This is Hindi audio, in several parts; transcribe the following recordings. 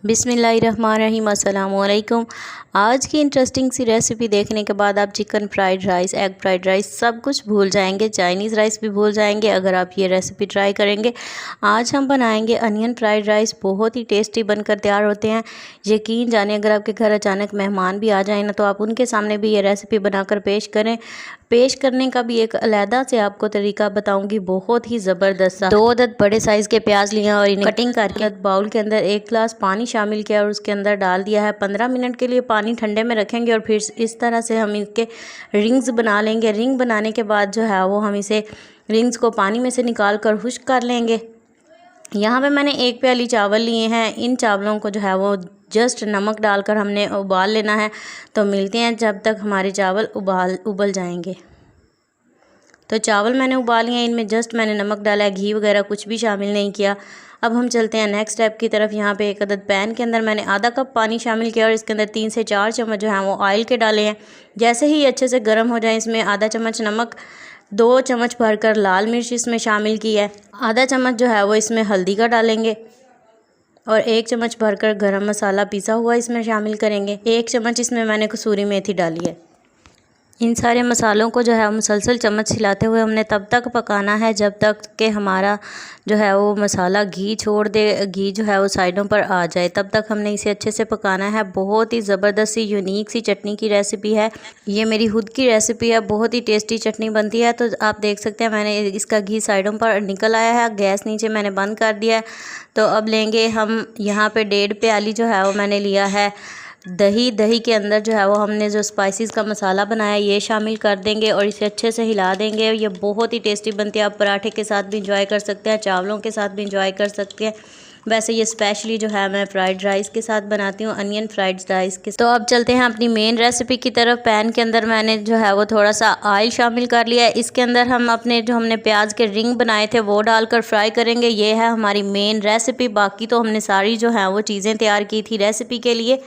बिस्मिल्लाहिर्रहमानिर्रहीम, अस्सलामुअलैकुम। आज की इंटरेस्टिंग सी रेसिपी देखने के बाद आप chicken fried rice, egg fried rice सब कुछ भूल जाएंगे, चाइनीज़ राइस भी भूल जाएंगे अगर आप ये रेसिपी ट्राई करेंगे। आज हम बनाएंगे अनियन फ्राइड राइस, बहुत ही टेस्टी बनकर तैयार होते हैं। यकीन जाने अगर आपके घर अचानक मेहमान भी आ जाए ना, तो आप उनके सामने भी ये रेसिपी बनाकर पेश करें। पेश करने का भी एक अलहदा से आपको तरीका बताऊंगी, बहुत ही ज़बरदस्त। 2 अदद बड़े साइज़ के प्याज लिए और इन्हें कटिंग करके बाउल के अंदर 1 गिलास पानी शामिल किया और उसके अंदर डाल दिया है। 15 मिनट के लिए पानी ठंडे में रखेंगे और फिर इस तरह से हम इसके रिंग्स बना लेंगे। रिंग बनाने के बाद जो है वो हम इसे रिंग्स को पानी में से निकाल कर खुश्क कर लेंगे। यहाँ पे मैंने 1 प्याली चावल लिए हैं। इन चावलों को जो है वो जस्ट नमक डालकर हमने उबाल लेना है। तो मिलते हैं जब तक हमारे चावल उबल जाएंगे। तो चावल मैंने उबाल लिए हैं, इनमें जस्ट मैंने नमक डाला है, घी वगैरह कुछ भी शामिल नहीं किया। अब हम चलते हैं नेक्स्ट स्टेप की तरफ। यहाँ पे 1 अदद पैन के अंदर मैंने आधा कप पानी शामिल किया और इसके अंदर 3 से 4 चम्मच जो है वो ऑयल के डाले हैं। जैसे ही अच्छे से गर्म हो जाए, इसमें आधा चम्मच नमक, 2 चम्मच भरकर लाल मिर्च इसमें शामिल की है, आधा चम्मच जो है वो इसमें हल्दी का डालेंगे और 1 चम्मच भरकर गरम मसाला पिसा हुआ इसमें शामिल करेंगे। 1 चम्मच इसमें मैंने कसूरी मेथी डाली है। इन सारे मसालों को जो है मुसलसल चम्मच हिलाते हुए हमने तब तक पकाना है जब तक कि हमारा जो है वो मसाला घी छोड़ दे, घी जो है वो साइडों पर आ जाए, तब तक हमने इसे अच्छे से पकाना है। बहुत ही ज़बरदस्त सी यूनिक सी चटनी की रेसिपी है ये, मेरी खुद की रेसिपी है, बहुत ही टेस्टी चटनी बनती है। तो आप देख सकते हैं मैंने इसका घी साइडों पर निकल आया है, गैस नीचे मैंने बंद कर दिया है। तो अब लेंगे हम यहाँ पर 1.5 प्याली जो है वो मैंने लिया है दही। दही के अंदर जो है वो हमने जो स्पाइसेस का मसाला बनाया ये शामिल कर देंगे और इसे अच्छे से हिला देंगे। ये बहुत ही टेस्टी बनती है, आप पराठे के साथ भी इंजॉय कर सकते हैं, चावलों के साथ भी इंजॉय कर सकते हैं। वैसे ये स्पेशली जो है मैं फ्राइड राइस के साथ बनाती हूँ, अनियन फ्राइड राइस के। तो अब चलते हैं अपनी मेन रेसिपी की तरफ। पैन के अंदर मैंने जो है वो थोड़ा सा ऑयल शामिल कर लिया है। इसके अंदर हम अपने जो हमने प्याज के रिंग बनाए थे वो डालकर फ्राई करेंगे। ये है हमारी मेन रेसिपी। बाकी तो हमने सारी जो है वो चीज़ें तैयार की थी रेसिपी के लिए।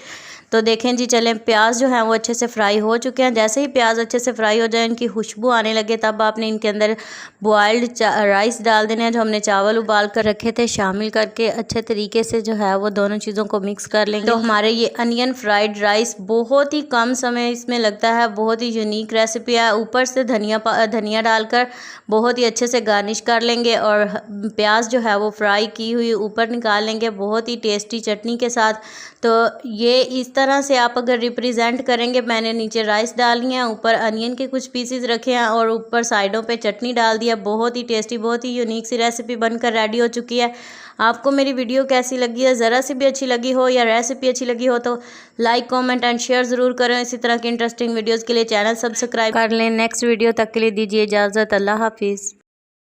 तो देखें जी, चलें प्याज जो है वो अच्छे से फ्राई हो चुके हैं। जैसे ही प्याज अच्छे से फ्राई हो जाए, इनकी खुशबू आने लगे, तब आपने इनके अंदर बॉयल्ड राइस डाल देने हैं जो हमने चावल उबाल कर रखे थे, शामिल करके अच्छे तरीके से जो है वो दोनों चीज़ों को मिक्स कर लेंगे। तो हमारे ये अनियन फ्राइड राइस बहुत ही कम समय इसमें लगता है, बहुत ही यूनिक रेसिपी है। ऊपर से धनिया डालकर बहुत ही अच्छे से गार्निश कर लेंगे और प्याज जो है वो फ्राई की हुई ऊपर निकाल लेंगे बहुत ही टेस्टी चटनी के साथ। तो ये इस तरह से आप अगर रिप्रेजेंट करेंगे, मैंने नीचे राइस डाली हैं, ऊपर अनियन के कुछ पीसेस रखे हैं और ऊपर साइडों पे चटनी डाल दिया। बहुत ही टेस्टी, बहुत ही यूनिक सी रेसिपी बनकर रेडी हो चुकी है। आपको मेरी वीडियो कैसी लगी है, ज़रा सी भी अच्छी लगी हो या रेसिपी अच्छी लगी हो तो लाइक, कमेंट एंड शेयर ज़रूर करें। इसी तरह की इंटरेस्टिंग वीडियोज़ के लिए चैनल सब्सक्राइब कर लें। नेक्स्ट वीडियो तक के लिए दीजिए इजाज़त। अल्लाह हाफिज़।